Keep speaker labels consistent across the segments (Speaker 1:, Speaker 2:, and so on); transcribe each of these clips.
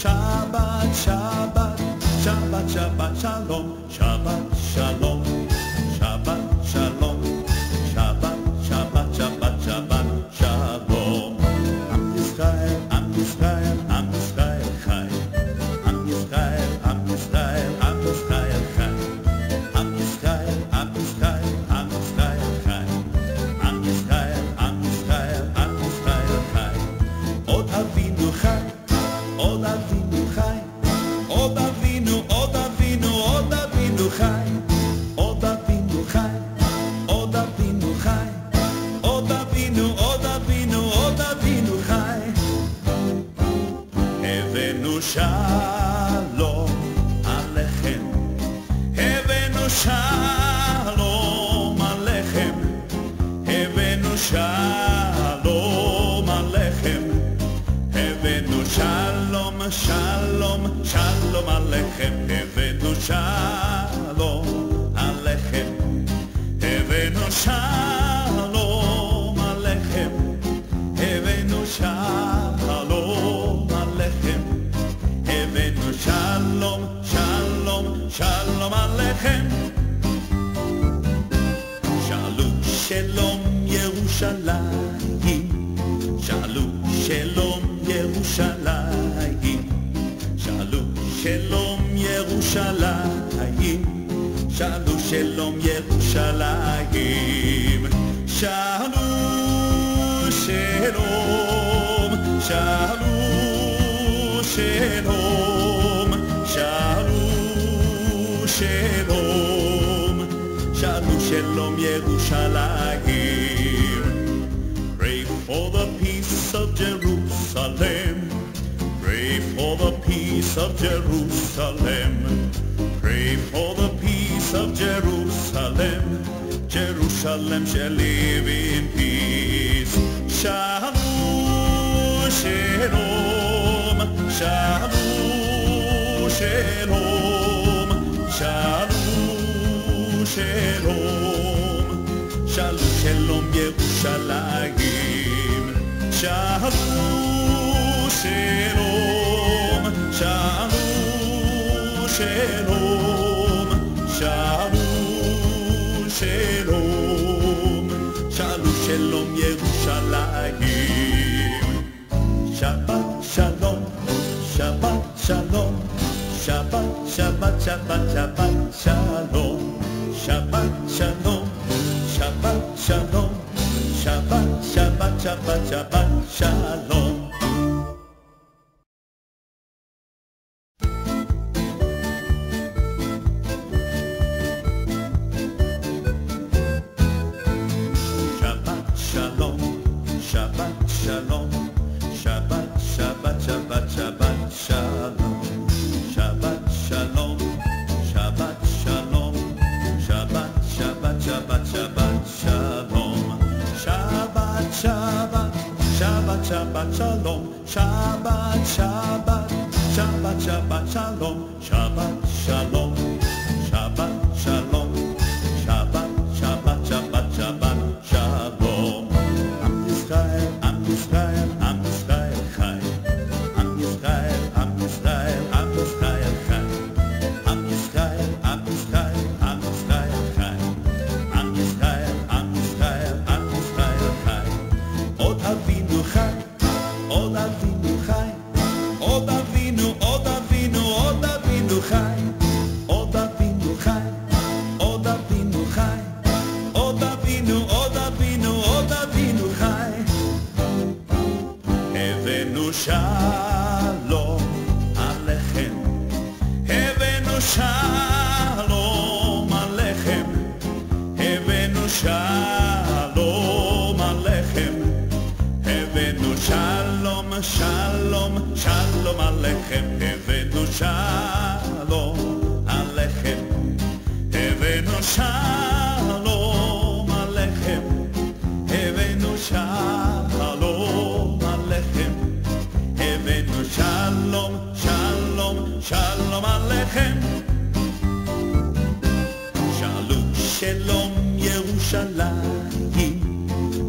Speaker 1: Shabbat, Shabbat, Shabbat, Shabbat, Shalom, Shabbat, Shalom, Shabbat, Shalom, Shabbat, Shabbat, Shabbat, Shabbat, Shalom. Am Yisrael, Am Yisrael, Am Yisrael Chai. Am Yisrael, Am Yisrael, Am Yisrael Chai. Am Yisrael, Am Yisrael, Am Yisrael Chai. Am Yisrael, Am Yisrael, Am Yisrael Chai. Od Avinu Chai, Od Avinu Chai. Od Avinu, Od Avinu, Od Avinu Chai. Od Avinu Chai, Od Avinu Chai. Od Avinu, Od Avinu, Od Avinu Chai. הבאנו שלום עליכם, הבאנו שלום עליכם, הבאנו שלום עליכם, הבאנו שלום, שלום, שלום עליכם, הבאנו שלום עליכם, הבאנו שלום עליכם, הבאנו שלום עליכם, הבאנו שלום, שלום, שלום עליכם. שאלו שלום ירושלים, שאלו שלום ירושלים, שאלו שלום ירושלים, שאלו שלום ירושלים, שאלו שלום, שאלו שלום, שאלו שלום, שאלו שלום ירושלים. Pray for the peace of Jerusalem, pray for the peace of Jerusalem, pray for the peace of Jerusalem, Jerusalem shall live in peace. Shalom, shalom, shalom, shalom, shalom, shalom, shalom, shalom, Yerushalayim. Shalom, shalom, shalom, shalom, shalom, shalom, shalom, shalom, Yerushalayim. Shabbat shalom, Shabbat shalom, Shabbat, Shabbat, Shabbat, Shabbat shalom, Shabbat shalom, Shabbat shalom, Shabbat, Shabbat, Shabbat, Shabbat shalom. Shabbat shalom, Shabbat shalom, Shabbat, Shabbat, Shabbat, Shabbat shalom. Shabbat shalom, Shabbat shalom, Shabbat, Shabbat, Shabbat, Shabbat shalom. Shabbat, Shabbat, Shabbat, Shabbat shalom. Shabbat, Shabbat, Shabbat, Shabbat shalom. Shabbat shalom, Shabbat shalom, Shabbat, Shabbat, Shabbat, Shabbat shalom. Am Yisrael, Am Yisrael, Am Yisrael Chai. Am Yisrael, Am Yisrael, Am Yisrael Chai. Am Yisrael, Am Yisrael, Am Yisrael Chai. Am Yisrael, Am Yisrael, Am Yisrael Chai. Od Avinu Chai, Od Avinu Chai. Od Avinu, Od Avinu, Od Avinu Chai. Od Avinu Chai, Od Avinu Chai. Od Avinu, Od Avinu, Od Avinu Chai. הבאנו שלום עליכם, הבאנו שלום עליכם, הבאנו שלום עליכם, הבאנו שלום, שלום, שלום עליכם, הבאנו שלום עליכם, הבאנו שלום עליכם, הבאנו שלום עליכם, הבאנו שלום, שלום, שלום עליכם. שאלו שלום ירושלים,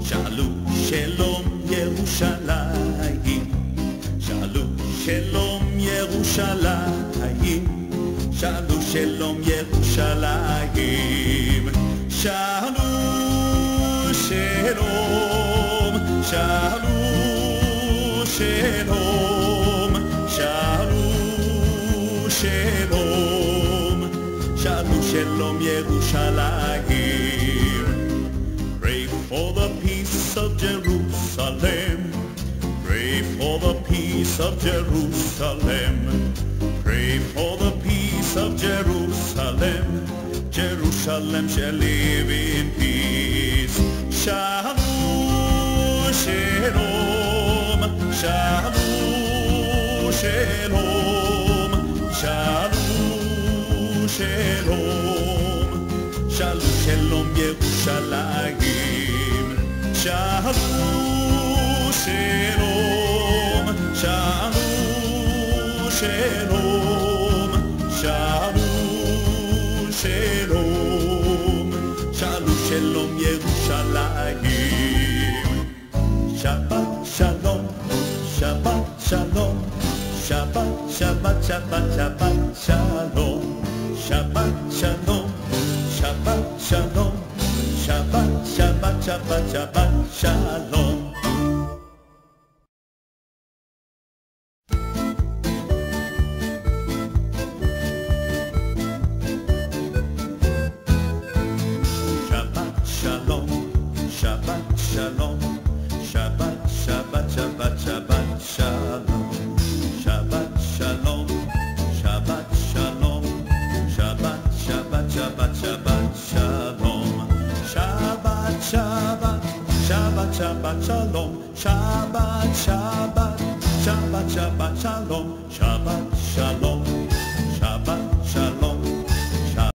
Speaker 1: שאלו שלום ירושלים, שאלו שלום ירושלים. ירושלים, שאלו שלום ירושלים, שאלו שלום, שאלו שלום, שאלו שלום, שאלו שלום ירושלים. Pray for the peace of Jerusalem, pray for the peace of Jerusalem, pray for the peace of Jerusalem, Jerusalem shall live in peace. Shalom, shalom, shalom, shalom, shalom, shalom, shalom, shalom, Yerushalayim. Shalom, shalom, shalom, shalom, shalom, shalom, shalom, shalom, Yerushalayim. Shabbat shalom, Shabbat shalom, Shabbat, Shabbat, Shabbat, Shabbat shalom, Shabbat shalom, Shabbat shalom, Shabbat, Shabbat, Shabbat, Shabbat shalom. Shalom, Shabbat, Shabbat, Shabbat, Shabbat, Shalom. Shabbat, Shalom, Shabbat, Shalom, Shabbat, Shabbat, Shabbat, Shabbat, Shalom. Shabbat, Shabbat, Shabbat, Shabbat, Shalom. Shabbat, Shabbat, Shabbat, Shabbat, Shalom. Shabbat,